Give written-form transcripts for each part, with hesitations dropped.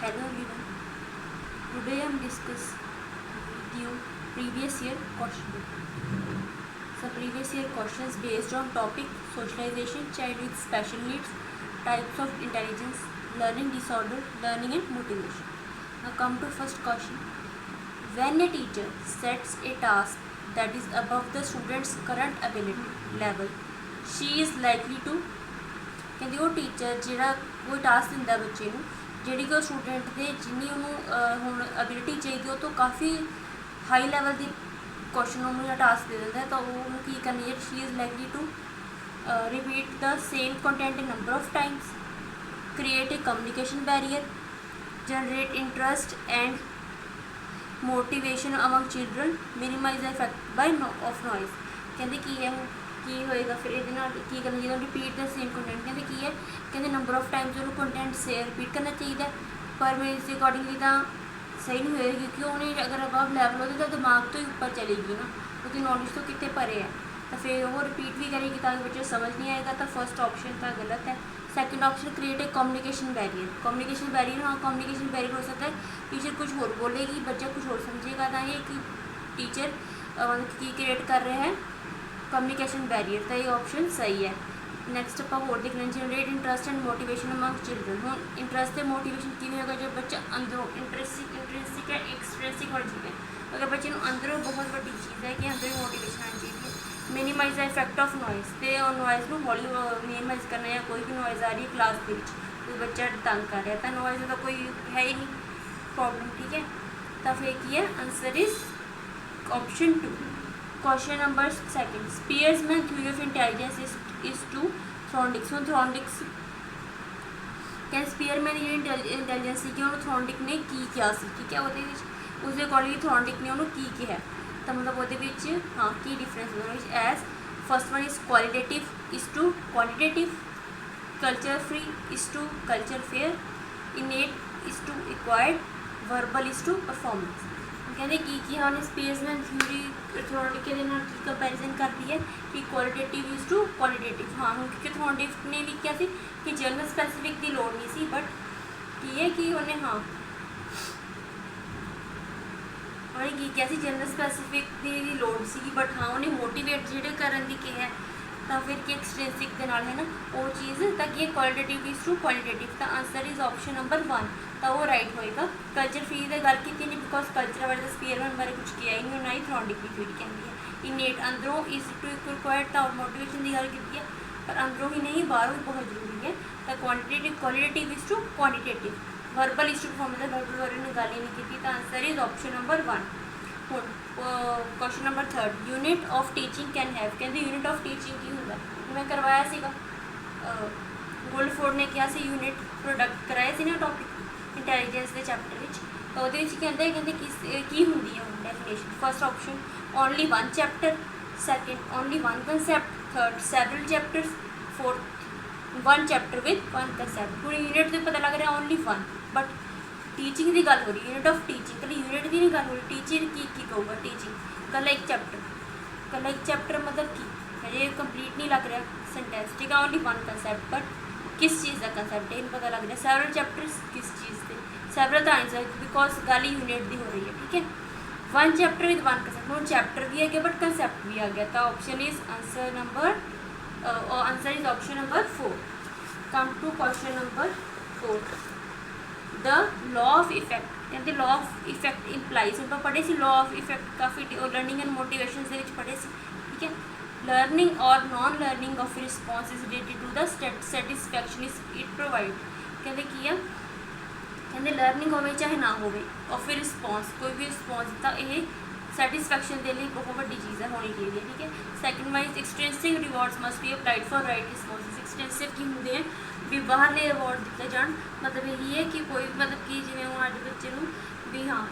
Hello everyone. Today I am discuss with you previous year question. Some previous year questions based on topic socialization, child with special needs, types of intelligence, learning disorder, learning and motivation. Now come to first question. When a teacher sets a task that is above the student's current ability level, she is likely to ਕਹਿੰਦੀ ਉਹ teacher ਜਿਹੜਾ ਕੋਈ task ਦਿੰਦਾ ਬੱਚੇ ਨੂੰ ਜਿਹੜੀ ਕਿ ਉਹ ਸਟੂਡੈਂਟ ਦੇ ਜਿੰਨੀ ਉਹਨੂੰ ਹੁਣ ਐਬਿਲਿਟੀ ਚਾਹੀਦੀ ਉਹ ਤੋਂ ਕਾਫੀ ਹਾਈ ਲੈਵਲ ਦੀ ਕੁਐਸਚਨ ਉਹਨੂੰ ਜਾਂ ਟਾਸਕ ਦੇ ਦਿੰਦਾ ਤਾਂ ਉਹ ਉਹਨੂੰ ਕੀ ਕਰਨੀ ਹੈ she is likely to repeat the same content in number of times, create a communication barrier, generate interest and motivation among children, minimise the effect by of noise. ਕਹਿੰਦੇ ਕੀ ਹੈ ਕੀ ਹੋਏਗਾ ਫਿਰ ਇਹਦੇ ਨਾਲ ਕੀ ਕਰਨਾ ਚਾਹੀਦਾ ਰਿਪੀਟ ਦਾ ਸੇਮ ਕੰਟੈਂਟ। ਕਹਿੰਦੇ ਕੀ ਹੈ ਕਹਿੰਦੇ ਨੰਬਰ ਆਫ ਟਾਈਮਸ ਉਹਨੂੰ ਕੰਟੈਂਟ ਰਿਪੀਟ ਕਰਨਾ ਚਾਹੀਦਾ ਪਰ ਇਸ ਦੇ ਅਕੋਰਡਿੰਗਲੀ ਤਾਂ ਸਹੀ ਨਹੀਂ ਹੋਏਗਾ ਕਿਉਂਕਿ ਉਹਨੇ ਅਗਰ ਅਬਵ ਲੈਵਲ ਉਹਦੇ ਤਾਂ ਦਿਮਾਗ ਤੋਂ ਹੀ ਉੱਪਰ ਚਲੇਗੀ ਨਾ, ਉਹਦੀ ਨੌਲੇਜ ਤੋਂ ਕਿਤੇ ਪਰੇ ਹੈ ਤਾਂ ਫਿਰ ਉਹ ਰਿਪੀਟ ਵੀ ਕਰੇਗੀ ਤਾਂ ਕਿ ਬੱਚੇ ਸਮਝ ਨਹੀਂ ਆਏਗਾ ਤਾਂ ਫਸਟ ਆਪਸ਼ਨ ਤਾਂ ਗਲਤ ਹੈ। Second option create a communication barrier. Communication barrier ਹਾਂ ਕਮਿਊਨੀਕੇਸ਼ਨ ਬੈਰੀਅਰ ਹੋ ਸਕਦਾ ਹੈ ਟੀਚਰ ਕੁਝ ਹੋਰ ਬੋਲੇਗੀ ਬੱਚਾ ਕੁਝ ਹੋਰ ਸਮਝੇਗਾ ਤਾਂ ਇਹ ਕਿ ਟੀਚਰ ਕੀ ਕ੍ਰੀਏਟ ਕਰ ਰਿਹਾ ਹੈ ਕਮਿਊਨੀਕੇਸ਼ਨ ਬੈਰੀਅਰ ਤਾਂ ਇਹ ਆਪਸ਼ਨ ਸਹੀ ਹੈ। ਨੈਕਸਟ ਆਪਾਂ ਹੋਰ ਦੇਖਣਾ generate interest and motivation among children. ਹੁਣ ਇੰਟਰਸਟ ਅਤੇ ਮੋਟੀਵੇਸ਼ਨ ਕਿਵੇਂ ਹੋਗਾ ਜਦ ਬੱਚਾ ਅੰਦਰੋਂ ਇੰਟਰੈਂਸਿਕ ਹੈ ਐਕਸਟ੍ਰੈਂਸਿਕ ਹੋਣੀ ਚਾਹੀਦੀ ਹੈ। ਅਗਰ ਬੱਚੇ ਨੂੰ ਅੰਦਰੋਂ ਬਹੁਤ ਵੱਡੀ ਚੀਜ਼ ਹੈ ਕਿ ਅੰਦਰੋਂ ਮੋਟੀਵੇਸ਼ਨ ਆਉਣੀ ਚਾਹੀਦੀ ਹੈ। Minimise the effect of noise ਅਤੇ ਉਹ ਨੋਇਜ਼ ਨੂੰ ਹੌਲੀ ਮਿਨੀਮਾਈਜ਼ ਕਰਨਾ ਜਾਂ ਕੋਈ ਵੀ ਨੋਇਜ਼ ਆ ਰਹੀ ਹੈ ਕਲਾਸ ਦੇ ਵਿੱਚ ਕੋਈ ਬੱਚਾ ਤੰਗ ਕਰ ਰਿਹਾ ਤਾਂ ਨੋਇਜ਼ ਦਾ ਕੋਈ ਹੈ ਹੀ ਨਹੀਂ ਪ੍ਰੋਬਲਮ, ਠੀਕ ਹੈ ਤਾਂ ਫਿਰ ਕੀ ਹੈ answer is option 2। Question number second. Spearman theory of intelligence is to Thorndike. So Thorndike ਕਹਿੰਦੇ ਸਪੀਅਰਮੈਨ ਦੀ ਜਿਹੜੀ ਇੰਟੈਲੀਜੈਂਸ ਸੀ ਕਿ ਉਹਨੂੰ ਥਰੋਨਡਿਕ ਨੇ ਕੀ ਕਿਹਾ ਸੀ, ਠੀਕ ਹੈ ਉਹਦੇ ਵਿੱਚ ਉਸਦੇ ਅਕੋਰਡਿੰਗ ਥਰੋਨਡਿਕ ਨੇ ਉਹਨੂੰ ਕੀ ਕਿਹਾ ਤਾਂ ਮਤਲਬ ਉਹਦੇ ਵਿੱਚ ਹਾਂ ਕੀ ਡਿਫਰੈਂਸ ਉਹਦੇ ਵਿੱਚ as first one is qualitative is to quantitative, culture free is to culture fair, innate is to acquired, verbal is to performance. ਕਹਿੰਦੇ ਕੀ ਕਿਹਾ ਉਹਨੇ ਸਪੀਅਰਮੈਨ ਥਿਊਰੀ ਥਰੋਨਡਿਕ ਦੇ ਨਾਲ ਕੀ ਕੰਪੈਰੀਜ਼ਨ ਕਰਦੀ ਹੈ ਕਿ ਕੁਆਲੀਟੇਟਿਵ ਇਜ਼ ਟੂ ਕੁਆਂਟੀਟੇਟਿਵ। ਹਾਂ ਹੁਣ ਕਿਉਂਕਿ ਥਰੋਨਡਿਕ ਨੇ ਵੀ ਕਿਹਾ ਸੀ ਕਿ ਜਨਰਲ ਸਪੈਸੀਫਿਕ ਦੀ ਲੋੜ ਨਹੀਂ ਸੀ ਬਟ ਕੀ ਹੈ ਕਿ ਉਹਨੇ ਹਾਂ ਉਹਨੇ ਕੀ ਕਿਹਾ ਸੀ ਜਨਰਲ ਸਪੈਸੀਫਿਕ ਦੀ ਲੋੜ ਸੀਗੀ ਬਟ ਹਾਂ ਉਹਨੇ ਮੋਟੀਵੇਟ ਜਿਹੜੇ ਕਰਨ ਦੀ ਕਿਹਾ ਤਾਂ ਫਿਰ ਕੀ ਐਕਸਟ੍ਰੈਂਸਿਕ ਦੇ ਨਾਲ ਹੈ ਨਾ ਉਹ ਚੀਜ਼ ਤਾਂ ਕੀ ਕੁਆਲੀਟੇਟਿਵ ਇਜ਼ ਟੂ ਕੁਆਲੀਟੇਟਿਵ ਤਾਂ ਆਂਸਰ ਇਜ਼ ਆਪਸ਼ਨ ਨੰਬਰ 1 ਤਾਂ ਉਹ ਰਾਈਟ ਹੋਏਗਾ। ਕਲਚਰ ਫਰੀ ਦੀ ਗੱਲ ਕੀਤੀ ਨਹੀਂ ਬਿਕੋਜ਼ ਕਲਚਰ ਬਾਰੇ ਸਪੀਅਰਮੈਨ ਬਾਰੇ ਕੁਝ ਕਿਹਾ ਹੀ ਨਹੀਂ, ਨਾ ਹੀ ਥਰੋਨਡਿਕ ਦੀ ਥਿਊਰੀ ਕਹਿੰਦੀ ਹੈ। ਇਨੇਟ ਅੰਦਰੋਂ ਇਜ਼ ਟੂ ਰਿਕੁਆਇਰਡ ਤਾਂ ਮੋਟੀਵੇਸ਼ਨ ਦੀ ਗੱਲ ਕੀਤੀ ਹੈ ਪਰ ਅੰਦਰੋਂ ਹੀ ਨਹੀਂ ਬਾਹਰੋਂ ਵੀ ਬਹੁਤ ਜ਼ਰੂਰੀ ਹੈ ਤਾਂ quantitative qualitative is to quantitative, verbal is to performance verbal ਬਾਰੇ ਨੇ ਗੱਲ ਹੀ ਨਹੀਂ ਕੀਤੀ ਤਾਂ ਆਂਸਰ ਇਜ਼ ਆਪਸ਼ਨ ਨੰਬਰ 1। ਹੁਣ question number 3 unit of teaching can have. ਕਹਿੰਦੇ ਯੂਨਿਟ ਆਫ ਟੀਚਿੰਗ ਕੀ ਹੁੰਦਾ ਮੈਂ ਕਰਵਾਇਆ ਸੀਗਾ ਗੋਲਡਫੋਰਡ ਨੇ ਕਿਹਾ ਸੀ ਯੂਨਿਟ ਪ੍ਰੋਡਕਟ ਕਰਾਇਆ ਸੀ ਨਾ ਟੌਪਿਕ ਇੰਟੈਲੀਜੈਂਸ ਦੇ ਚੈਪਟਰ ਵਿੱਚ ਤਾਂ ਉਹਦੇ ਵਿੱਚ ਕਹਿੰਦੇ ਕੀ ਹੁੰਦੀ ਹੈ ਹੁਣ definition. First option only 1 chapter, second only 1 concept, third several chapters, fourth 1 chapter with 1 concept. ਹੁਣ ਯੂਨਿਟ ਦੇ ਪਤਾ ਲੱਗ ਰਿਹਾ ਓਨਲੀ 1 ਬਟ ਟੀਚਿੰਗ ਦੀ ਗੱਲ ਹੋ ਰਹੀ ਯੂਨਿਟ ਆਫ ਟੀਚਿੰਗ ਕੱਲੀ ਯੂਨਿਟ ਦੀ ਨਹੀਂ ਗੱਲ ਹੋ ਰਹੀ ਟੀਚਰ ਕੀ ਕਹੂਗਾ ਟੀਚਿੰਗ ਕੱਲਾ ਇੱਕ ਚੈਪਟਰ ਮਤਲਬ ਕੀ ਹਜੇ ਕੰਪਲੀਟ ਨਹੀਂ ਲੱਗ ਰਿਹਾ ਸੈਂਟੈਂਸ, ਠੀਕ ਹੈ ਓਨਲੀ 1 ਕੰਸੈਪਟ ਬਟ ਕਿਸ ਚੀਜ਼ ਦਾ ਕੰਸੈਪਟ ਇਹ ਪਤਾ ਲੱਗ ਰਿਹਾ। ਸੈਵਰਲ ਚੈਪਟਰਸ ਕਿਸ ਚੀਜ਼ ਦੇ ਸੈਵਰਲ ਤਾਂ ਆਂਸਰ ਬਿਕੋਜ਼ ਗੱਲ ਹੀ ਯੂਨਿਟ ਦੀ ਹੋ ਰਹੀ ਹੈ, ਠੀਕ ਹੈ 1 ਚੈਪਟਰ ਵਿਦ 1 ਕੰਸੈਪਟ। ਹੁਣ ਚੈਪਟਰ ਵੀ ਆ ਗਿਆ ਬਟ ਕੰਸੈਪਟ ਵੀ ਆ ਗਿਆ ਤਾਂ option is answer is option number 4। Come to question number 4 the law of effect. ਕਹਿੰਦੇ ਲਾਅ ਆਫ ਇਫੈਕਟ ਇੰਪਲਾਈਜ਼ ਆਪਾਂ ਪੜ੍ਹੇ ਸੀ ਲਾਅ ਆਫ ਇਫੈਕਟ ਕਾਫੀ ਲਰਨਿੰਗ ਐਂਡ ਮੋਟੀਵੇਸ਼ਨ ਦੇ ਵਿੱਚ ਪੜ੍ਹੇ ਸੀ, ਠੀਕ ਹੈ learning or non learning of response is related to the satisfaction it provide. ਕਹਿੰਦੇ ਕੀ ਆ ਕਹਿੰਦੇ ਲਰਨਿੰਗ ਹੋਵੇ ਚਾਹੇ ਨਾ ਹੋਵੇ ਆਫ ਰਿਸਪੌਂਸ ਕੋਈ ਵੀ ਰਿਸਪੌਂਸ ਤਾਂ ਇਹ ਸੈਟਿਸਫੈਕਸ਼ਨ ਦੇ ਲਈ ਬਹੁਤ ਵੱਡੀ ਚੀਜ਼ ਹੈ ਹੋਣੀ ਚਾਹੀਦੀ ਹੈ, ਠੀਕ ਹੈ। Second wise extensive rewards must be applied for right responses. Extensive ਕੀ ਹੁੰਦੇ ਹੈ ਵੀ ਬਾਹਰਲੇ ਰਿਵਾਰਡ ਦਿੱਤੇ ਜਾਣ ਮਤਲਬ ਇਹੀ ਹੈ ਕਿ ਕੋਈ ਮਤਲਬ ਕਿ ਜਿਵੇਂ ਹੁਣ ਅੱਜ ਬੱਚੇ ਨੂੰ ਵੀ ਹਾਂ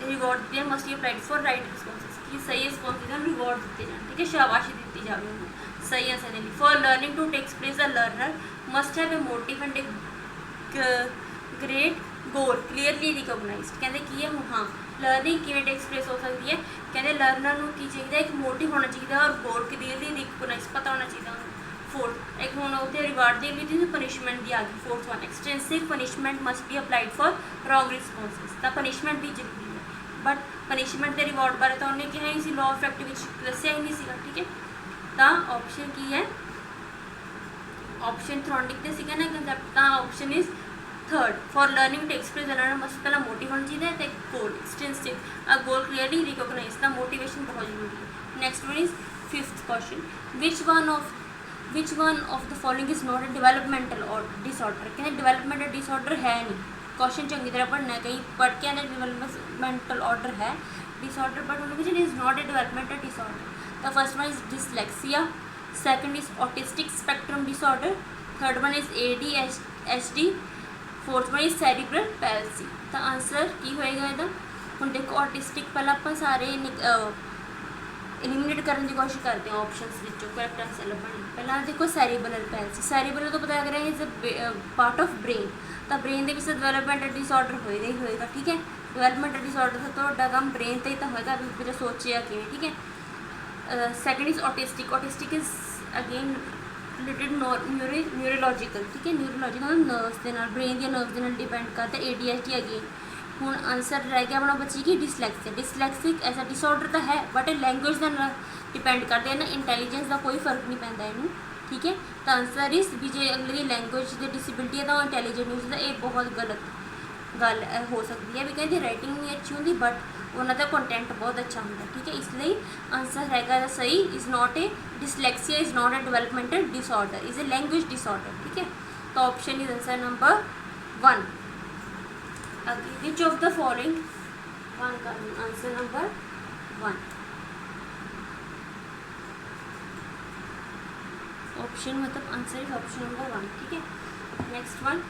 ਰਿਵਾਰਡ ਦਿੱਤੇ must be applied for right responses ਕਿ ਸਹੀ ਰਿਸਪੌਂਸਿਸ ਨੂੰ ਰਿਵਾਰਡ ਦਿੱਤੇ ਜਾਣ, ਠੀਕ ਹੈ ਸ਼ਾਬਾਸ਼ੀ ਦਿੱਤੀ ਜਾਵੇ ਉਹਨੂੰ ਸਹੀ ਆਂਸਰ ਦੇ ਲਈ। For learning to takes place the learner must have a motive and great goal clearly recognised. ਕਹਿੰਦੇ ਕੀ ਹੈ ਹੁਣ ਹਾਂ ਲਰਨਿੰਗ ਕਿਵੇਂ ਟੇਕਸ ਪਲੇਸ ਹੋ ਸਕਦੀ ਹੈ ਕਹਿੰਦੇ ਲਰਨਰ ਨੂੰ ਕੀ ਚਾਹੀਦਾ ਇੱਕ ਮੋਟਿਵ ਹੋਣਾ ਚਾਹੀਦਾ ਔਰ ਗੋਲ ਕਲੀਅਰਲੀ ਰਿਕੋਗਨਾਈਜ਼ ਪਤਾ ਹੋਣਾ ਚਾਹੀਦਾ ਉਹਨੂੰ। फोर्थ एक हुण उत्थे रिवार्ड दी भी पनिशमेंट दी आ गई fourth one extensive punishment must be applied for wrong responses तां पनिशमेंट भी जरूरी है बट पनिशमेंट ते रिवार्ड बारे तो उन्हें कहा ही सी लॉ ऑफ इफेक्ट विच दस्सिया ही नहीं सीगा ठीक है तां ऑप्शन की है ऑप्शन थ्रोंडिक ते सीगा ना कंसेप्ट तां option is third for learning to express learner must पहला मोटिव होना चाहिए तो goal extensive a goal clearly recognise the motivation बहुत जरूरी है next one is fifth question which one of the following is not a developmental or disorder कहते developmental disorder है नहीं क्वेश्चन चंगी तरह पढ़ना है कहीं पढ़ के आने डेवलपमेंटल ऑर्डर है डिसऑर्डर बट उन्होंने it is not a developmental disorder the first one is dyslexia second is autistic spectrum disorder third one is ADHD fourth one is cerebral palsy तो आंसर की होएगा इहदा हुण देखो ऑटिस्टिक पहला आपां सारे एलिमिनेट करने की कोशिश करते हैं ऑप्शंस विचों करैक्ट आंसर लभण पहला देखो सैरिब्रल पैल्सी सैरिब्रल तो पता करें is a part of brain तो ब्रेन के डेवलपमेंटल डिसऑर्डर होएगा ही होएगा ठीक है डेवलपमेंटल डिसऑर्डर सब तो वड्डा काम ब्रेन ते ही तो होएगा फिर सोचिया कि ठीक है second is autistic is again related neurological ठीक है न्यूरोलॉजिकल नर्व्स के नाल ब्रेन दी नर्व्स के नाल डिपेंड करता है ADHD अगेन हुण आंसर रह गया अपना बच्ची की डिसलैक्सिक ऐसा डिसऑर्डर तो है बट लैंग्वेज का डिपेंड करते हैं ना इंटैलीजेंस का कोई फर्क नहीं पैंदा इनू ठीक है तो आंसर इस भी जो अगली लैंग्वेज की डिसेबिलिटी है तो इंटैलीजेंट यूज है ये बहुत गलत गल हो सकती है भी कहते राइटिंग नहीं अच्छी होंगी बट उन्होंने कंटेंट बहुत अच्छा होंगे ठीक है इसलिए आंसर रहेगा सही is not a dyslexia is not a developmental disorder is a language disorder ठीक है तो option is answer number 1 which of the following one का आंसर नंबर 1 ऑप्शन मतलब आंसर इज ऑप्शन नंबर 1 ठीक है next one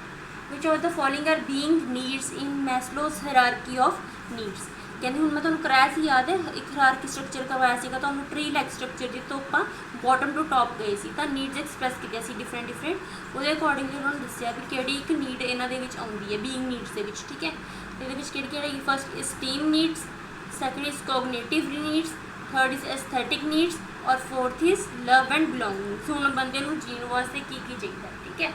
which of the following are being needs in Maslow's hierarchy of needs कहते हूँ मैं तुम्हें कराया सी याद है एक हायरार्की स्ट्रक्चर करवाया सीगा तो ट्री लाइक स्ट्रक्चर जिस तो आप बॉटम टू टॉप गए सी तो नीड्स एक्सप्रैस कीतियां सी डिफरेंट वो अकॉर्डिंगली उन्होंने दस्सिया भी किहड़ी एक नीड इन्हां दे विच आउंदी है बीइंग नीड्स दे विच ठीक है इहदे विच किहड़ी first esteem needs second is cognitive needs third is aesthetic needs और fourth is love and belonging हुण बंदे नूं जीण वास्ते की चाहिए ठीक है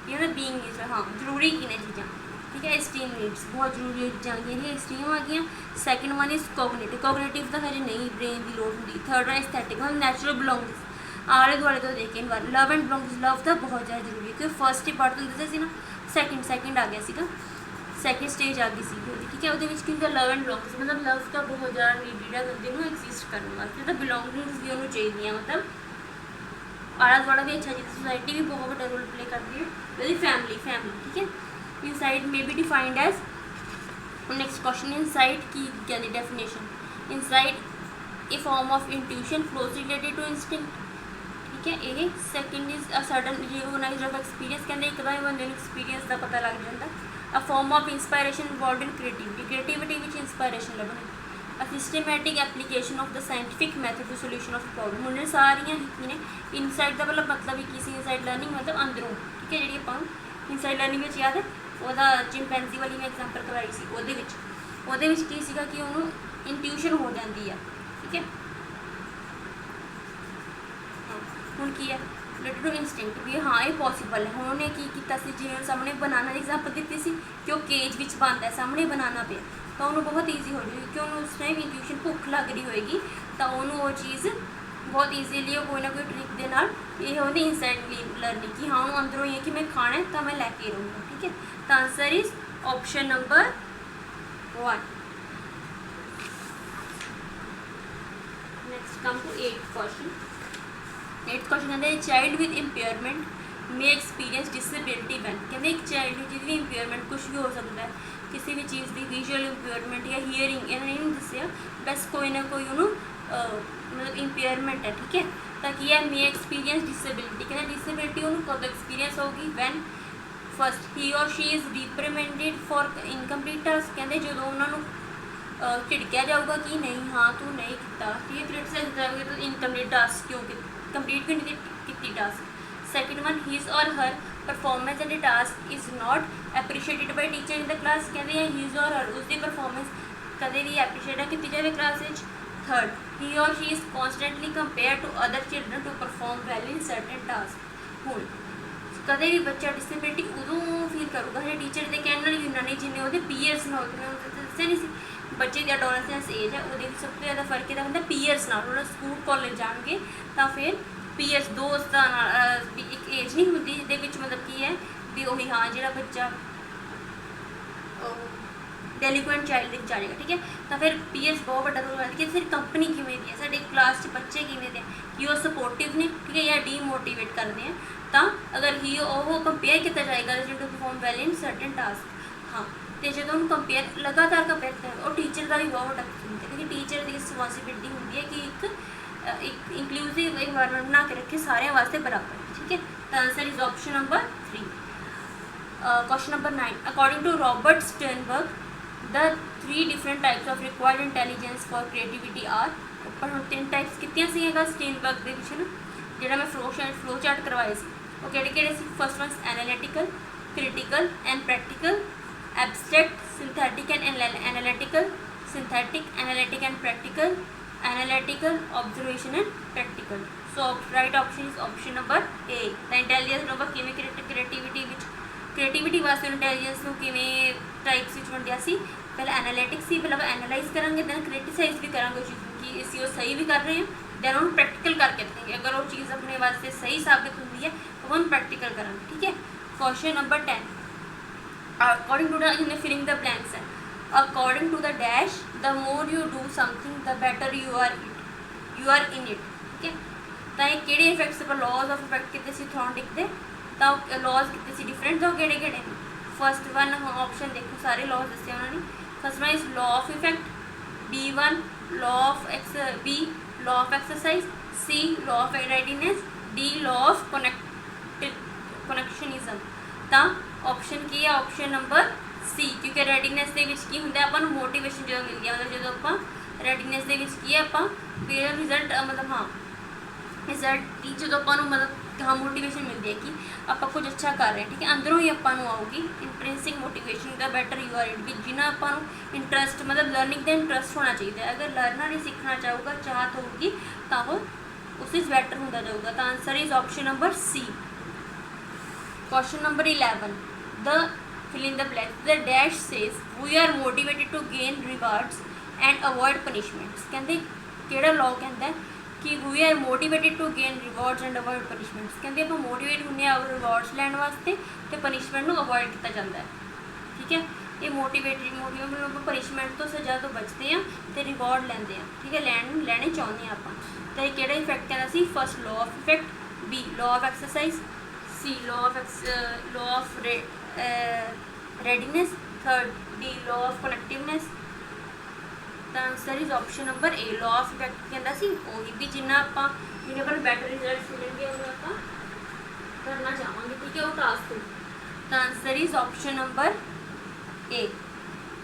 ये ना बीइंग नीड्स हाँ जरूरी की ने चीज़ां ठीक है स्टीम नीड्स बहुत जरूरी चीज़ां ये स्टीम आ गई सैकेंड वन इज कोगनेटिव तो हजे नहीं ब्रेन की लोड़ होंगी थर्ड वन एस्थेटिक मतलब नैचुरल बिलोंगिंग्स आले दुआले तो देखे लव एंड बिलोंगिंग्स लव तो बहुत ज़्यादा जरूरी है क्योंकि फर्स्ट ही पार्ट तो दस्सिया ना सैकेंड आ गया सीगा सैकेंड स्टेज आ गई सी ठीक है वो लव एंड बिलोंगिंग्स मतलब लव तो बहुत ज़्यादा नीडेड है बंदे को एग्जिस्ट करने वास्ते तो बिलोंगिंग्स भी उन्होंने चाहिए मतलब आला दुआला भी अच्छा चीज़ सोसाइटी भी बहुत बड़ा रोल प्ले करती है फैमिली ठीक है insight may be defined as next question insight की क्या definition insight a form of intuition flows related to instinct ठीक है ये second is a certain recognised of experience कहते एकदम बंदे एक्सपीरियंस का पता लग जाता a form of inspiration involved in creativity विच इंस्पायरेशन लभनी a systematic application of the scientific method to solution of problem उन्होंने सारियां ही ने इनसाइट का मतलब ही की इनसाइट लर्निंग मतलब अंदरों ठीक है जी आप इनसाइट लर्निंग में याद है वह चिंपैंजी वाली मैं एग्जाम्पल करवाई सी की सीगा कि उन्होंने इंट्यूशन हो जाती है ठीक है हुण की है रिलेटेड टू इंस्टिंक्ट भी हाँ ये पॉसीबल है उन्होंने की किया जिवें सामने बनाना की एग्जाम्पल दी सी कि वह केज में बंद है सामने बनाना पे तो उन्होंने बहुत ईजी हो जाएगी क्योंकि उन्होंने उस टाइम इंट्यूशन भुख लग रही होएगी तो उन्होंने वो चीज़ बहुत ईजीली कोई ना कोई ट्रिक के नाल ये होती इंसाइट लर्निंग कि हाँ अंदरों ही है कि मैं खाना है तो मैं लैके रहूँगा ठीक है तो answer is option number 1 next come to 8th question कहते child with impairment may experience disability when कहते एक चाइल्ड जिसकी इम्पेयरमेंट कुछ भी हो सकता है किसी भी चीज़ की विजुअल इम्पेयरमेंट या हीयरिंग इन्हें नहीं दसिया बस कोई ना कोई उन्होंने मतलब इम्पेयरमेंट है ठीक है ताकि यह मे एक्सपीरियंस डिसेबिलिटी कहते डिसेबिलिटी उन्होंने कब एक्सपीरियंस होगी वैन फर्स्ट ही और she is रिप्रीमेंडेड for incomplete task कहते जो उन्होंने झिड़किया जाऊगा कि नहीं हाँ तू नहीं किया ठीक है क्रिटिसाइज जाओगे तो इनकम्पलीट टास्क क्यों कंप्लीट क्यों नहीं की task second one his or her performance and task is not appreciated by teacher in the class कहते हैं हीज और हर उसकी परफॉर्मेंस कदे भी एप्रीशिएट की जाए क्लास में थर्ड ही और she is constantly compare to other children to perform well in certain task ਹੁਣ ਕਦੇ ਵੀ ਬੱਚਾ ਡਿਸੇਬਿਲਿਟੀ ਉਦੋਂ ਫੀਲ ਕਰੂਗਾ ਹਜੇ ਟੀਚਰ ਦੇ ਕਹਿਣ ਨਾਲ ਵੀ ਉਹਨਾਂ ਨੇ ਜਿੰਨੇ ਉਹਦੇ ਪੀਅਰਸ ਨਾਲ ਮੈਂ ਦੱਸਿਆ ਨਹੀਂ ਸੀ ਬੱਚੇ ਦੀ ਅਡੋਲੈਸੈਂਸ ਏਜ ਹੈ ਉਹਦੇ ਵਿੱਚ ਸਭ ਤੋਂ ਜ਼ਿਆਦਾ ਫਰਕ ਇਹਦਾ ਹੁੰਦਾ ਪੀਅਰਸ ਨਾਲ ਉਹਨਾਂ ਸਕੂਲ ਕਾਲਜ ਜਾਣਗੇ ਤਾਂ ਫਿਰ ਪੀਅਰਸ ਦੋਸਤਾਂ ਨਾਲ ਵੀ ਇੱਕ ਏਜ ਨਹੀਂ ਹੁੰਦੀ ਜਿਹਦੇ ਵਿੱਚ ਮਤਲਬ ਕੀ ਹੈ ਵੀ ਉਹੀ ਹਾਂ ਜਿਹੜਾ ਬੱਚਾ ਡੈਲੀਕੁਐਂਟ ਚਾਈਲਡ ਦੇ ਵਿੱਚ ਆ ਜਾਏਗਾ ਠੀਕ ਹੈ ਤਾਂ ਫਿਰ ਪੀਅਰਸ ਬਹੁਤ ਵੱਡਾ ਰੋਲ ਹੈ ਕਿ ਸਾਡੀ ਕੰਪਨੀ ਕਿਵੇਂ ਦੀ ਹੈ ਸਾਡੇ ਕਲਾਸ 'ਚ ਬੱਚੇ ਕਿਵੇਂ ਦੇ ਕਿ ਉਹ ਸਪੋਰਟਿਵ ਨੇ ਠੀਕ ਹੈ ਜਾਂ ਡੀਮੋਟੀਵੇਟ ਕਰਦੇ ਆ ਤਾਂ ਅਗਰ ਹੀ ਉਹ ਕੰਪੇਅਰ ਕੀਤਾ ਜਾਏਗਾ to perform well in certain task ਹਾਂ ਤੇ ਜਦੋਂ ਉਹਨੂੰ ਕੰਪੇਅਰ ਲਗਾਤਾਰ ਕੰਪੇਅਰ ਕਰਦਾ ਉਹ ਟੀਚਰ ਦਾ ਵੀ ਬਹੁਤ ਵੱਡਾ ਹੁੰਦਾ ਕਿਉਂਕਿ ਟੀਚਰ ਦੀ ਰਿਸਪੌਂਸਿਬਿਲਿਟੀ ਹੁੰਦੀ ਹੈ ਕਿ ਇੱਕ ਇਨਕਲੂਸਿਵ ਇਨਵਾਇਰਨਮੈਂਟ ਬਣਾ ਕੇ ਰੱਖੇ ਸਾਰਿਆਂ ਵਾਸਤੇ ਬਰਾਬਰ ਠੀਕ ਹੈ ਤਾਂ answer is option number 3 question number 9 according to Robert Sternberg the 3 different types of required intelligence for creativity are ਪਰ ਹੁਣ 3 ਟਾਈਪਸ ਕੀਤੀਆਂ ਸੀਗਾ ਸਟੇਨਬਰਗ ਦੇ ਵਿੱਚ ਨਾ ਜਿਹੜਾ ਮੈਂ ਫਲੋ ਚਾਰਟ ਕਰਵਾਇਆ ਸੀ ਉਹ ਕਿਹੜੇ ਸੀ first one analytical critical and practical abstract synthetic and analytical synthetic analytic and practical analytical observation and practical so right option is option number A ਤਾਂ ਇੰਟੈਲੀਜੈਂਸ ਨੂੰ ਆਪਾਂ ਕਿਵੇਂ ਕ੍ਰੀਏਟਿਵਿਟੀ ਵਿੱਚ ਕ੍ਰੀਏਟਿਵਿਟੀ ਵਾਸਤੇ ਇੰਟੈਲੀਜੈਂਸ ਨੂੰ ਕਿਵੇਂ ਟਾਈਪਸ ਵਿੱਚ ਵੰਡਿਆ ਸੀ ਪਹਿਲਾਂ ਐਨਾਲਿਟਿਕਸ ਸੀ ਪਹਿਲਾਂ ਐਨਾਲਾਈਜ਼ ਕਰਾਂਗੇ ਦੈਨ ਕ੍ਰਿਟਿਸਾਈਜ਼ ਵੀ ਕਰਾਂਗੇ ਉਸ ਚੀਜ਼ ਨੂੰ ਕਿ ਅਸੀਂ ਉਹ ਸਹੀ ਵੀ ਕਰ ਰਹੇ ਹਾਂ ਦੈਨ ਉਹਨੂੰ ਪ੍ਰੈਕਟੀਕਲ ਕਰਕੇ ਦੇਖਾਂਗੇ ਅਗਰ ਉਹ ਚੀਜ਼ ਆਪਣੇ ਵਾਸਤੇ ਸਹੀ ਸਾਬਿਤ ਹੁੰਦੀ ਹੈ ਤਾਂ ਉਹਨੂੰ ਪ੍ਰੈਕਟੀਕਲ ਕਰਾਂਗੇ ਠੀਕ ਹੈ question number 10 according to the ਇਹਨੇ ਫਿਲਿੰਗ ਦਾ ਬਲੈਂਕਸ ਹੈ according to the dash the more you do something the better you are in it ਠੀਕ ਹੈ ਤਾਂ ਇਹ ਕਿਹੜੇ ਇਫੈਕਟਸ ਪਰ ਲਾਜ਼ ਆਫ ਇਫੈਕਟ ਕਿਤੇ ਸੀ ਥੋਰਨਡਿਕ ਦੇ ਤਾਂ ਲਾਜ਼ ਕਿਤੇ ਸੀ ਡਿਫਰੈਂਟ ਤੋਂ ਕਿਹੜੇ ਫਸਟ ਵਨ ਆਪਸ਼ਨ ਦੇਖੋ ਸਾਰੇ ਲਾਜ਼ ਦੱਸੇ ਉਹਨਾਂ ਨੇ first one is law of effect B1 law of B law of exercise C law of readiness D law of connectionism ਤਾਂ ਆਪਸ਼ਨ ਕੀ ਹੈ ਆਪਸ਼ਨ ਨੰਬਰ C ਕਿਉਂਕਿ ਰੈਡੀਨੈਸ ਦੇ ਵਿੱਚ ਕੀ ਹੁੰਦਾ ਆਪਾਂ ਨੂੰ ਮੋਟੀਵੇਸ਼ਨ ਜਦੋਂ ਮਿਲਦੀ ਹੈ ਮਤਲਬ ਜਦੋਂ ਆਪਾਂ ਰੈਡੀਨੈਸ ਦੇ ਵਿੱਚ ਕੀ ਹੈ ਆਪਾਂ ਫਿਰ ਰਿਜ਼ਲਟ ਮਤਲਬ ਹਾਂ ਰਿਜ਼ਲਟ ਦੀ ਜਦੋਂ ਆਪਾਂ ਨੂੰ ਮਤਲਬ ਹਾਂ ਮੋਟੀਵੇਸ਼ਨ ਮਿਲਦੀ ਹੈ ਕਿ ਆਪਾਂ ਕੁਝ ਅੱਛਾ ਕਰ ਰਹੇ ਹਾਂ ਠੀਕ ਹੈ ਅੰਦਰੋਂ ਹੀ ਆਪਾਂ ਨੂੰ ਆਊਗੀ ਇੰਟ੍ਰਿੰਸਿਕ ਮੋਟੀਵੇਸ਼ਨ ਦਾ ਬੈਟਰ ਯੂ ਆਰ ਇਟ ਵੀ ਜਿੰਨਾ ਆਪਾਂ ਨੂੰ ਇੰਟਰਸਟ ਮਤਲਬ ਲਰਨਿੰਗ ਦਾ ਇੰਟਰਸਟ ਹੋਣਾ ਚਾਹੀਦਾ ਹੈ ਅਗਰ ਲਰਨਰ ਹੀ ਸਿੱਖਣਾ ਚਾਹੂਗਾ ਚਾਹਤ ਹੋਊਗੀ ਤਾਂ ਉਹ ਉਸ ਵਿੱਚ ਬੈਟਰ ਹੁੰਦਾ ਜਾਊਗਾ ਤਾਂ answer is option number C question number 11 the fill in the blanks the dash says we are motivated to gain rewards and avoid punishments ਕਹਿੰਦੇ ਕਿਹੜਾ ਲਾਅ ਕਹਿੰਦਾ ਕਿ we are motivated to gain rewards and avoid punishments ਕਹਿੰਦੇ ਆਪਾਂ motivate ਹੁੰਦੇ ਆ rewards ਲੈਣ ਵਾਸਤੇ ਤੇ ਪਨਿਸ਼ਮੈਂਟ ਨੂੰ ਅਵੋਇਡ ਕੀਤਾ ਜਾਂਦਾ ਹੈ ਠੀਕ ਹੈ ਇਹ ਮੋਟੀਵੇਟ ਆਪਾਂ ਪਨਿਸ਼ਮੈਂਟ ਤੋਂ ਸਜ਼ਾ ਤੋਂ ਬਚਦੇ ਆ ਤੇ ਰਿਵਾਰਡ ਲੈਂਦੇ ਆ ਠੀਕ ਹੈ ਲੈਣੇ ਚਾਹੁੰਦੇ ਆ ਆਪਾਂ ਤਾਂ ਇਹ ਕਿਹੜਾ ਇਫੈਕਟ ਕਹਿੰਦਾ ਸੀ first law of effect B law of exercise C law of readiness third D law of connectiveness ਤਾਂ answer is option number A law of effect ਕਹਿੰਦਾ ਸੀ ਉਹੀ ਵੀ ਜਿੰਨਾ ਆਪਾਂ ਜਿਹਨੇ ਪਰ ਬੈਟਰ ਰਿਜ਼ਲਟਸ ਮਿਲਣਗੇ ਉਹ ਆਪਾਂ ਕਰਨਾ ਚਾਹਾਂਗੇ ਠੀਕ ਹੈ ਉਹ ਟਾਸਕ ਤਾਂ answer is option number A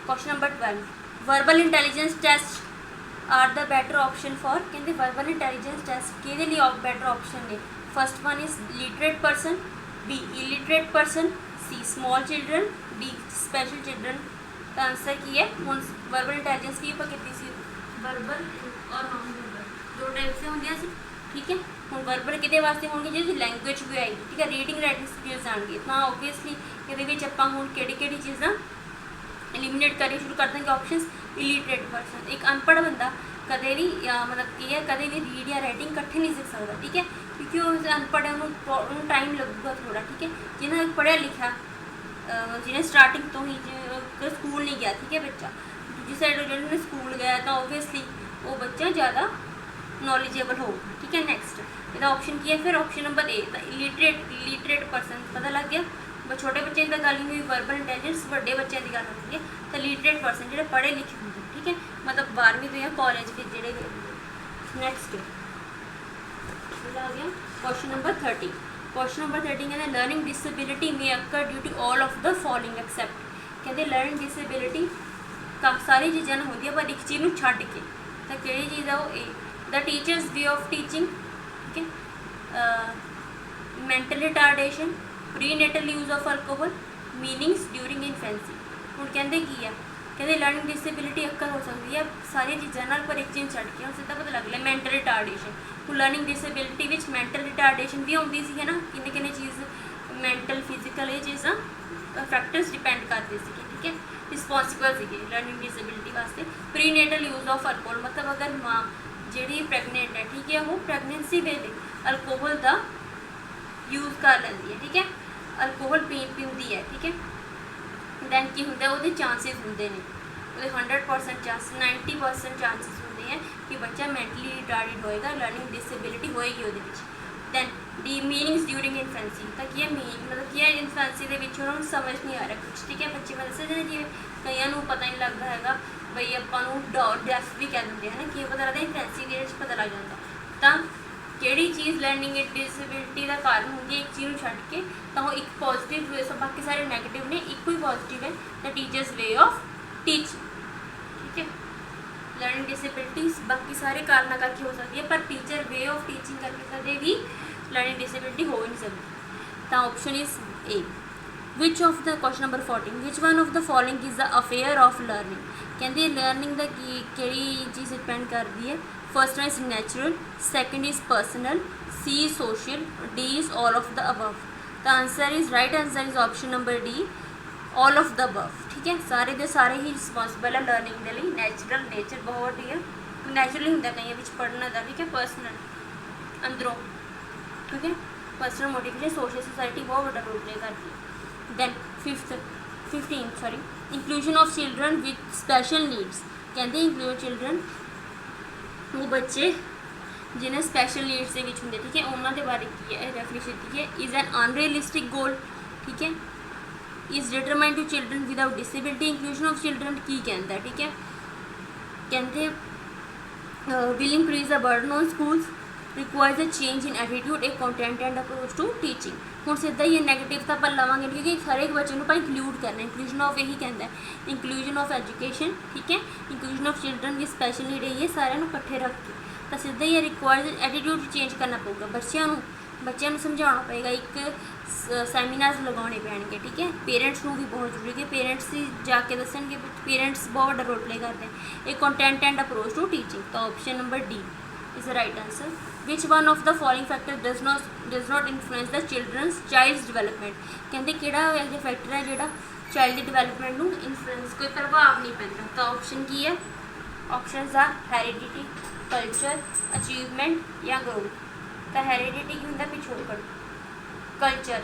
question number 12 verbal intelligence test are the better option for ਕਹਿੰਦੇ ਵਰਬਲ ਇੰਟੈਲੀਜੈਂਸ ਟੈਸਟ ਕਿਹਦੇ ਲਈ ਬੈਟਰ ਆਪਸ਼ਨ ਨੇ first one is literate person B illiterate person C small children D special children ਤਾਂ answer ਕੀ ਹੈ ਹੁਣ verbal intelligence ਕੀ ਆਪਾਂ ਕੀਤੀ ਸੀ verbal ਔਰ ਨਾਨ ਵਰਬਲ ਦੋ ਟਾਈਪ ਸੇ ਹੁੰਦੀਆਂ ਸੀ ਠੀਕ ਹੈ ਹੁਣ ਵਰਬਲ ਕਿਹਦੇ ਵਾਸਤੇ ਹੋਣਗੇ ਜਿਹਦੀ ਲੈਂਗੁਏਜ ਵੀ ਆਏਗੀ ਠੀਕ ਹੈ ਰੀਡਿੰਗ ਰਾਈਟਿੰਗ ਸਕਿੱਲਸ ਆਣਗੇ ਤਾਂ ਓਬਵੀਅਸਲੀ ਇਹਦੇ ਵਿੱਚ ਆਪਾਂ ਹੁਣ ਕਿਹੜੀ ਚੀਜ਼ਾਂ ਐਲੀਮੀਨੇਟ ਕਰਨੀ ਸ਼ੁਰੂ ਕਰ ਦਾਂਗੇ ਆਪਸ਼ਨਸ ਇਲੀਟਰੇਟ ਪਰਸਨ ਇੱਕ ਅਨਪੜ੍ਹ ਬੰਦਾ ਕਦੇ ਵੀ ਮਤਲਬ ਕੀ ਹੈ ਕਦੇ ਵੀ ਰੀਡ ਜਾਂ ਰਾਈਟਿੰਗ ਇਕੱਠੇ ਨਹੀਂ ਸਿੱਖ ਸਕਦਾ ਠੀਕ ਹੈ ਕਿਉਂਕਿ ਉਹ ਅਨਪੜ੍ਹ ਉਹਨੂੰ ਟਾਈਮ ਲੱਗੂਗਾ ਥੋੜ੍ਹਾ ਠੀਕ ਹੈ ਜਿਹਨਾਂ ਨੇ ਪੜ੍ਹਿਆ ਲਿਖਿਆ ਜਿਹਨੇ ਸਟਾਰਟਿੰਗ ਤੋਂ ਹੀ ਸਕੂਲ ਨਹੀਂ ਗਿਆ ਠੀਕ ਹੈ ਬੱਚਾ ਦੂਜੀ ਸਾਈਡ ਜਿਹੜੇ ਨੇ ਸਕੂਲ ਗਿਆ ਤਾਂ ਓਬਵੀਅਸਲੀ ਉਹ ਬੱਚਾ ਜ਼ਿਆਦਾ ਨੌਲੇਜੇਬਲ ਹੋਊਗਾ ਠੀਕ ਹੈ ਨੈਕਸਟ ਇਹਦਾ ਆਪਸ਼ਨ ਕੀ ਹੈ ਫਿਰ ਆਪਸ਼ਨ ਨੰਬਰ A ਤਾਂ ਇਲੀਟਰੇਟ ਪਰਸਨ ਪਤਾ ਲੱਗ ਗਿਆ ਛੋਟੇ ਬੱਚੇ ਦੀ ਗੱਲ ਨਹੀਂ ਹੋਈ ਵਰਬਲ ਇੰਟੈਲੀਜੈਂਸ ਵੱਡੇ ਬੱਚਿਆਂ ਦੀ ਗੱਲ ਹੁੰਦੀ ਹੈ ਤਾਂ ਲਿਟਰੇਟ ਪਰਸਨ ਜਿਹੜੇ ਪੜ੍ਹੇ ਲਿਖੇ ਹੁੰਦੇ ਠੀਕ ਹੈ ਮਤਲਬ 12ਵੀਂ ਤੋਂ ਜਾਂ ਕਾਲਜ ਵਿੱਚ ਜਿਹੜੇ ਨੈਕਸਟ ਆ ਗਿਆ ਕੁਐਸਚਨ ਨੰਬਰ 30 ਕੁਐਸਚਨ ਨੰਬਰ 13 ਕਹਿੰਦੇ learning disability may occur due to all of the following except ਕਹਿੰਦੇ ਲਰਨਿੰਗ ਡਿਸੇਬਿਲਿਟੀ ਕਾਫੀ ਸਾਰੀ ਚੀਜ਼ਾਂ ਹੁੰਦੀ ਹੈ ਪਰ ਇੱਕ ਚੀਜ਼ ਨੂੰ ਛੱਡ ਕੇ ਤਾਂ ਕਿਹੜੀ ਚੀਜ਼ ਆ ਉਹ A the teachers way of teaching ਠੀਕ ਹੈ mental retardation prenatal use of alcohol meanings during infancy ਹੁਣ ਕਹਿੰਦੇ ਕੀ ਆ कहते लर्निंग डिसेबिलिटी अक्कर हो सकती है सारी चीज़ों नाल, पर एक चीज़ छड्ड के हम सीधा पता लग लिया मैंटल रिटार्डेशन। ਹੁਣ लर्निंग डिसेबिलिटी विच मैंटल रिटार्डेशन भी आती सी है ना, किन्ने किन्ने चीज़ मैंटल फिजिकल ये चीज़ां फैक्टर्स डिपेंड करते थे, ठीक है, रिस्पॉन्सिबल थे लर्निंग डिसेबिलिटी वास्ते। प्रीनेटल यूज़ ऑफ अल्कोहल, मतलब अगर माँ जी प्रैगनेंट है, ठीक है, वो प्रैगनेंसी वेले अल्कोहल का यूज़ कर लेंदी है, ठीक है, अल्कोहल पींदी है, ठीक है, दैन की होंगे वो चांसिस होंगे ने वो 100% चांस 90% चांसिस होंगे हैं कि बच्चा मैंटली रिटार्डेड होएगा, लर्निंग डिसेबिलिटी होएगी वो। Then D meanings during infancy, तो की मीनिंग मतलब की इन्फेंसी के समझ नहीं आ रहा कुछ, ठीक है, बच्चे मैं दसा जिन्हें जिवें कई पता नहीं लगता है बई आपू डेफ भी कह देंगे है ना, कि पता लगता इन्फेंसी के पता लग जाता। तो किहड़ी चीज़ लर्निंग डिसेबिलिटी का कारण होंगी, एक चीज़ छड्ड के, तो वो एक पॉजिटिव वे, सब बाकी सारे नैगेटिव ने, एक ही पॉजिटिव है the teachers way of teaching, ठीक है। लर्निंग डिसेबिलिटी बाकी सारे कारण करके हो सकती है, पर टीचर वे ऑफ टीचिंग करके कदे भी लर्निंग डिसेबिलिटी हो नहीं सकती। तो option is A. Which of the question number 14 which one of the following is the affair of learning, कहते लर्निंग का किहड़ी चीज़ डिपेंड करती है। First one is natural, second is personal, C is social, D is all of the above. The answer is right answer is option number D, all of the above, ठीक है। सारे के सारे ही रिस्पॉन्सिबल है learning के लिए। Natural nature बहुत ही है, नैचुरली होंगे कई पढ़ने का, ठीक है, पर्सनल अंदरों, ठीक है, पर्सनल मोटिवेशन, सोशल सोसाइटी बहुत बड़ा रोल प्ले करती है। Then 15 inclusion of children with special needs, कहते इंक्लूड चिल्ड्रन वो बच्चे जिन्हें स्पैशल नीड्स के होंगे, ठीक है, उन्होंने बारे की है डेफिनेशन दी है। इज़ एन अनरियलिस्टिक गोल, ठीक है, is determined to children without disability. Inclusion of children की कहता है, ठीक है, कहते will increase the burden on schools, requires a change in attitude, a content and approach to teaching. हम सीधा ही नैगेटिव तो अपन लवेंगे क्योंकि हर एक बच्चे को इंक्लूड करना, इंक्लूजन ऑफ यही कहता है, इंक्लूजन ऑफ एजुकेशन, ठीक है, inclusion of children with special need, ये सारे इकट्ठे रख के तो सीधा ही रिक्वायर्स एटीट्यूड चेंज करना पड़ेगा, बच्चों समझाना पड़ेगा, एक सैमीनार्स लगाने पैणगे, ठीक है, पेरेंट्स को भी बहुत जरूरी है, पेरेंट्स ही जाके दसणगे, पेरेंट्स बहुत बड़ा रोल प्ले करते हैं। एक content and approach to teaching, तो option number D is the right answer. Which one of the following factor does not influence the children's child's development, कहते किहड़ा जो फैक्टर है जो चाइल्ड की डिवेलपमेंट में इन्फ्लुएंस कोई प्रभाव नहीं पैंदा, तो ऑप्शन की है, ऑप्शन आ हेरिडिटी, कल्चर, अचीवमेंट या ग्रोथ। तो हेरिडिटी की होंगे पिछोकड़, कल्चर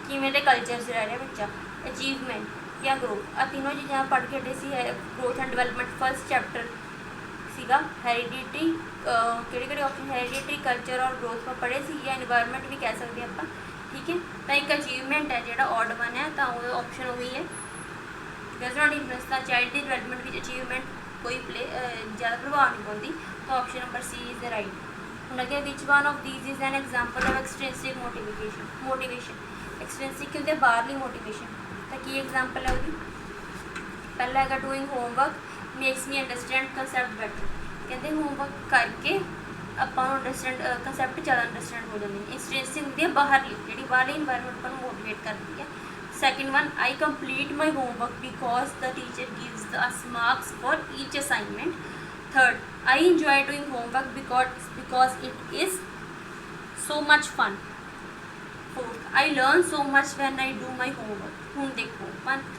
किमें दे कल्चर से रह रहा बच्चा, अचीवमेंट या ग्रोथ, आ तीनों चीज़ां पढ़ के हटे growth and development first chapter सीगा। हेरिडिटी किहड़े ऑप्शन हेरिडिटी, कल्चर और ग्रोथ पर पढ़े सी, या एनवायरनमेंट भी कह सकते हैं आप, ठीक है। तो एक अचीवमेंट है जो ऑड वन है, तो ऑप्शन वही है does not influence the child की डिवेलपमेंट विच अचीवमेंट कोई प्ले ज़्यादा प्रभाव नहीं पाती, तो option number C is the right. हम लगे which one of these is an example of extrinsic motivation extrinsic क्योंकि बाहरली मोटिवेशन, तो की एग्जाम्पल है वो, पहला है doing homework makes me understand concept better, कहते होमवर्क करके ਆਪਾਂ ਨੂੰ अंडरस्टैंड कंसैप्ट ज़्यादा अंडरस्टैंड हो जाते हैं। एक्सट्रिंसिक होंगी है बाहरली, जी बाहरली इन्वायरमेंट पर मोटिवेट करती है। Second one I complete my homework because the teacher gives us marks for each assignment. Third I enjoy doing homework because it is so much fun. Fourth I learn so much when I do my homework. हूँ देखो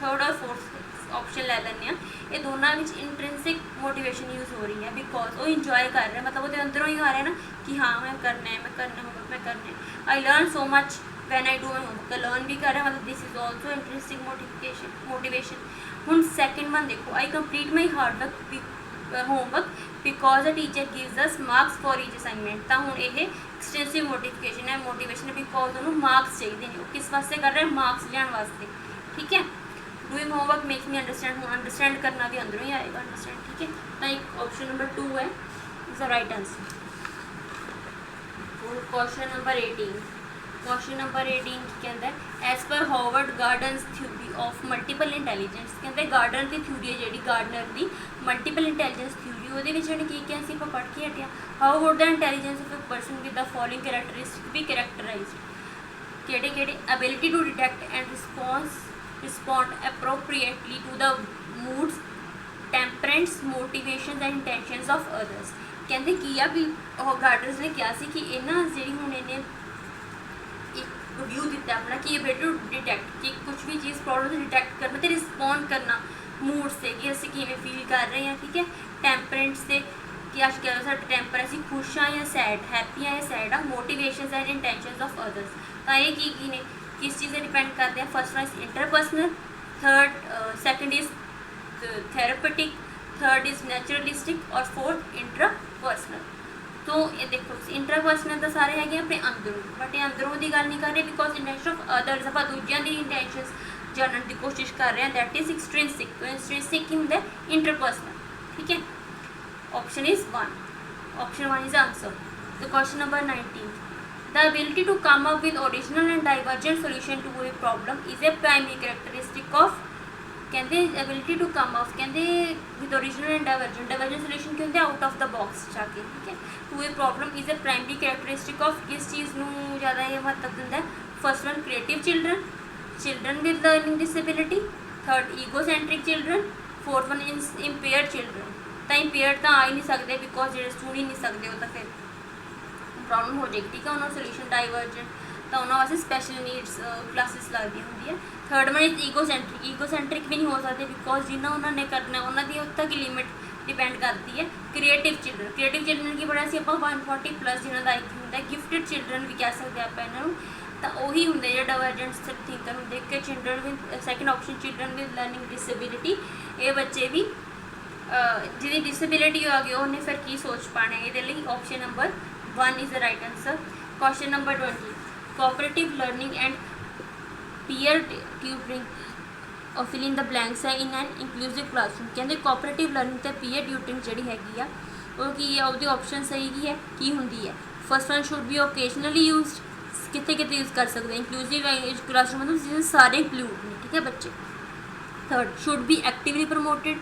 third और fourth option लै लें, ये दोनों intrinsic motivation use हो रही है, बिकॉज वो इंजॉय कर रहे हैं, मतलब वो अंदरों ही आ रहे हैं ना कि हाँ मैं करना होमवर्क मैं करना है। आई learn so much when I do my homework, learn भी कर रहे हैं, मतलब this is also intrinsic motivation. हूँ सैकेंड वन देखो आई complete my hard work homework because the teacher gives us marks for each assignment. तो हूँ ये एक्सटेंसिव मोटिवेशन है बिकॉज उन्होंने मार्क्स चाहिए ने, किस वास्ते कर रहे हैं, मार्क्स लियान वास्ते, ठीक है। Doing homework makes me understand, हूँ अंडरस्टैंड करना भी अंदरों ही आएगा अंडरस्टैंड, ठीक है। तो एक ऑप्शन नंबर 2 है is the right answer. Question number 18 कहता है as per Howard Gardner's theory of multiple intelligence, कहते गार्डन की थ्योरी है जी गार्डनर की मल्टीपल इंटैलीजेंस थ्योरी, वो की पढ़ के हटिया। How would the intelligence of a person with the following characteristic be characterised, केड़े ability to detect and respond appropriately to the moods temperance motivation and intentions of others. ਕਹਿੰਦੇ ਕੀ ਆ ਵੀ ਉਹ ਗਾਰਡਨਰਸ ਨੇ ਕਿਹਾ ਸੀ ਕਿ ਇਹਨਾਂ ਜਿਹੜੀ ਹੁਣ ਇਹਨੇ ਇੱਕ ਵਿਊ ਦਿੱਤਾ ਆਪਣਾ ਕਿ एबिलिटी टू डिटेक्ट कि कुछ भी चीज़ प्रॉब्लम डिटेक्ट करना तो रिस्पॉन्ड करना मूड से कि ਅਸੀਂ ਕਿਵੇਂ ਫੀਲ ਕਰ ਰਹੇ ਹਾਂ, ਠੀਕ ਹੈ। ਟੈਂਪਰੈਂਸ से कि अस कह साढ़ा टैंपर असी खुश हाँ या सैड, हैप्पी हाँ या सैड हाँ, motivation and intention of others. तो ये की ने किस चीज़ से डिपेंड करते हैं। First one is interpersonal, second is therapeutic, third is naturalistic और फोर्थ इंट्रापर्सनल। तो ये देखो इंट्रापर्सनल तो सारे है अपने अंदरों, बट ये अंदरों की गल नहीं कर रहे बिकॉज इंटेंशन ऑफ अदर्स आप दूजिया की इंटेंशन जानने की कोशिश कर रहे हैं, दैट इज एक्सट्रिंसिक। तो एक्सट्रिंसिक की होंगे इंटरपर्सनल, ठीक है। Option is one, option one is answer. तो question number 19, the ability to come up with original and divergent solution to a problem is a primary characteristic of कहते ability to come of कहते with original and divergent solution क्या होंगे out of the box जाके, ठीक है। To a problem is a primary characteristic of किस चीज़ में ज़्यादा ये महत्व दिता है। First one creative children, children with learning disability, third egocentric children, fourth one impaired children. तो इंपेयर्ड तो आ ही नहीं सकते बिकॉज जो सुन ही नहीं सकते, वो तो फिर प्रॉब्लम हो जाएगी, ठीक है। उन्होंने सोल्यूशन डाइवर्जेंट तो उन्होंने वास्ते स्पैशल नीड्स क्लासिस लगती होंगी है। Third one is egocentric, egocentric भी नहीं हो सकते बिकॉज जिन्ना उन्होंने करना उन्होंने उस तक लिमिट डिपेंड करती है। क्रिएटिव चिल्ड्रन, क्रिएटिव चिल्ड्रन की पढ़ा सी आप 140 प्लस जिन्हों का IQ होंगे। गिफ्टिड चिल्ड्रन भी कह सकते आप इन्हों, तो उही होंगे जो डाइवर्जेंट थिंकर होंगे कि children with second option children with learning disability, ये बच्चे भी जिन्हें डिसेबिलिटी आ गई उन्हें फिर की सोच पाना है। ये option number 1 is the right answer. Question number 20, cooperative learning and peer tutoring और फिल इन द ब्लैंक्स है इन एन इंक्लूसिव क्लासरूम। कहते कोऑपरेटिव लर्निंग तो पीयर ट्यूटरिंग जी हैगी आ वो की है, उसके ऑप्शन सही की है की होंगी है। First one should be occasionally use, कितने कितने यूज़ कर सकते हैं। इंक्लूसिव क्लासरूम मतलब जिसमें सारे इंक्लूड ने, ठीक है बच्चे। Third should be actively promoted,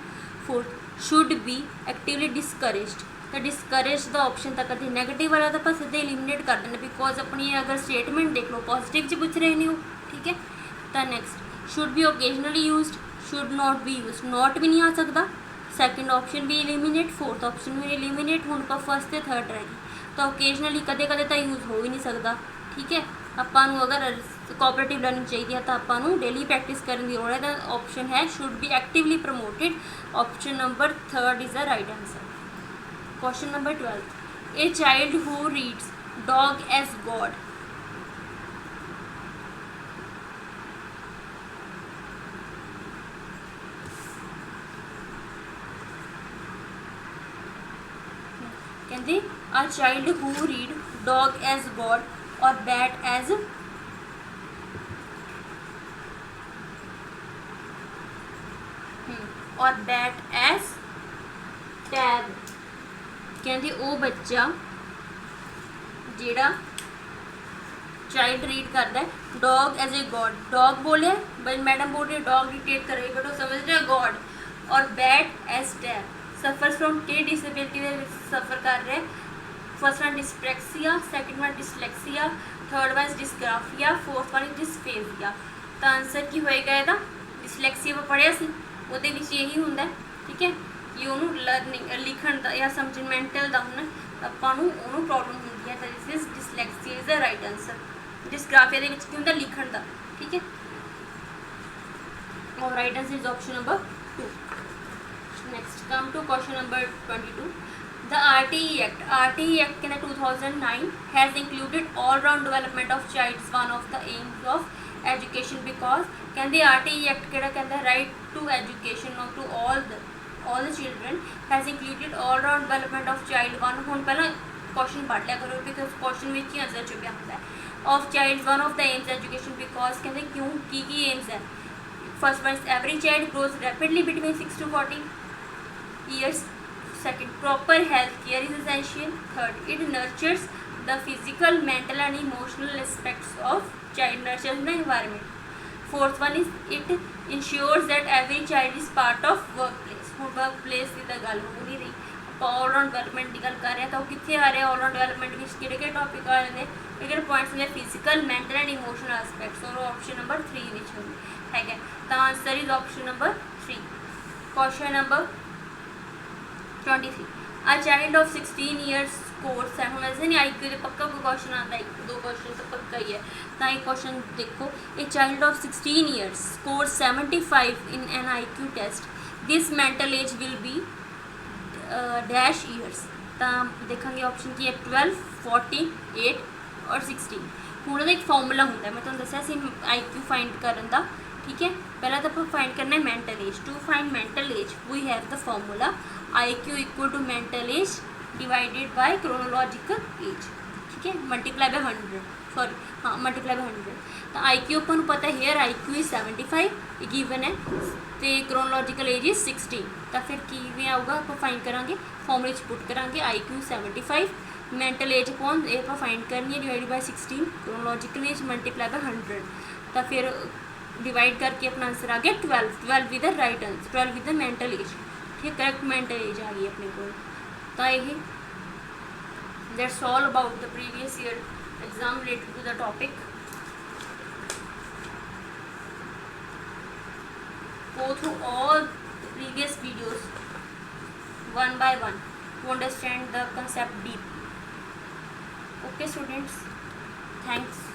fourth should be actively discouraged. तो डिस्करेज का ऑप्शन तो कभी नैगेटिव वाला तो सीधे एलिमिनेट कर देना बिकॉज अपनी अगर स्टेटमेंट देख लो पॉजिटिव पूछ रहे हैं वो, ठीक है। तो next should be occasionally use, should not be use, not भी नहीं आ सकता। सैकेंड ऑप्शन भी एलिमिनेट, फोर्थ ऑप्शन भी एलिमिनेट। हूँ आप फर्स्ट तो थर्ड रह गई, तो ओकेजनली कदे कदे तो यूज हो ही नहीं सकता, ठीक है। आपां अगर कोऑपरेटिव लर्निंग चाहिए तो आपां डेली प्रैक्टिस करने की लोड़ है। तो ऑप्शन है should be actively promoted, option number third is the right answer. Question number 12, a child who reads dog as god. कहते a child who read dog as god or bat as or bat as tab. कहते वो बच्चा जेड़ा child read करता है dog as a god, dog बोले भाई madam बोल रही डॉग डिटेक्ट कर रही बट वो समझ रहे god, or bat as tab. Suffer from के डिसेबिलिटी सफ़र कर रहे। First one dyspraxia, second one dyslexia, third one dysgraphia, fourth one dysphagia. तो आंसर की होएगा ਇਹਦਾ डिसलैक्सिया पर पढ़िया सी ਉਹਦੇ ਵਿੱਚ यही ਹੁੰਦਾ है, ठीक है। कि उन्होंने लर्निंग लिखण का या समझ मैंटल का होना ਆਪਾਂ ਨੂੰ ਉਹਨੂੰ प्रॉब्लम होंगी है। तो this is dyslexia is the right answer. Dysgraphia ਦੇ ਵਿੱਚ ਕੀ ਹੁੰਦਾ ਲਿਖਣ ਦਾ, ठीक है। और right answer is option number 2। Next come to question number 22, the RTE Act, RTE Act in 2009 has included all round development of child is one of the aims of education because कहते RTE Act केड़ा कहता right to education or to all the children has included all round development of child one। हुण पहला question पढ़ लिया करो because question में ही answer छुपया होता है। Of child one of the AIIMS education because कहते क्यों की एम्स है। First one every child grows rapidly between 6 to 14 years। Second, proper health care is essential। Third, it nurtures the physical, mental and emotional aspects of child, nurtures the environment। Fourth one is it ensures that every child is part of workplace। हूँ workplace की तो गल हो नहीं रही, आप all-round development की गल कर रहे हैं तो कितने आ रहे हैं ऑलराउंड डेवलपमेंट में किहड़े टॉपिक आ रहे हैं किहड़े पॉइंट्स ने physical mental and emotional aspects और ऑप्शन नंबर 3 है। तो answer is option number 3। Question number 23 a child of 16 years scores है हम ऐसे नहीं IQ ਦੇ पक्का कोई क्वेश्चन आता है 1-2 क्वेश्चन तो पक्का ही है ना ये क्वेश्चन देखो a child of 16 years scores 75 in an IQ test this mental age will be dash years ਤਾਂ ਦੇਖਾਂਗੇ ਆਪਸ਼ਨ ਕੀ ਹੈ 12 14 8 ਔਰ 16 ਹੁਣ ਉਹਦਾ ਇੱਕ ਫਾਰਮੂਲਾ ਹੁੰਦਾ ਮੈਂ ਤੁਹਾਨੂੰ ਦੱਸਿਆ ਸੀ IQ ਫਾਈਂਡ ਕਰਨ ਦਾ ठीक है पहला तो आप फाइंड करना है mental age to find mental age we have the formula IQ equal to mental age divided by chronological age ठीक है मल्टीप्लाई बाय 100 सॉरी हाँ मल्टीप्लाई बाय 100 तो IQ अपन पता है हेयर IQ इज 75 गिवन है तो क्रोनोलॉजिकल एज इज 16 तो फिर किवें आऊगा आप फाइंड करांगे फॉर्मूले च पुट करांगे IQ 75 मेंटल एज अपॉन ये आप फाइंड करनी है divided by 16 chronological S multiply by 100 तो फिर डिवाइड करके अपना आंसर आ गया 12 with the right answer 12 with the mental as ठीक है करेक्ट मेंटल एज आ गई अपने को तो यही that's all about the previous year exam related to the topic go through all the previous videos one by one to understand the concept deep. Okay students, thanks.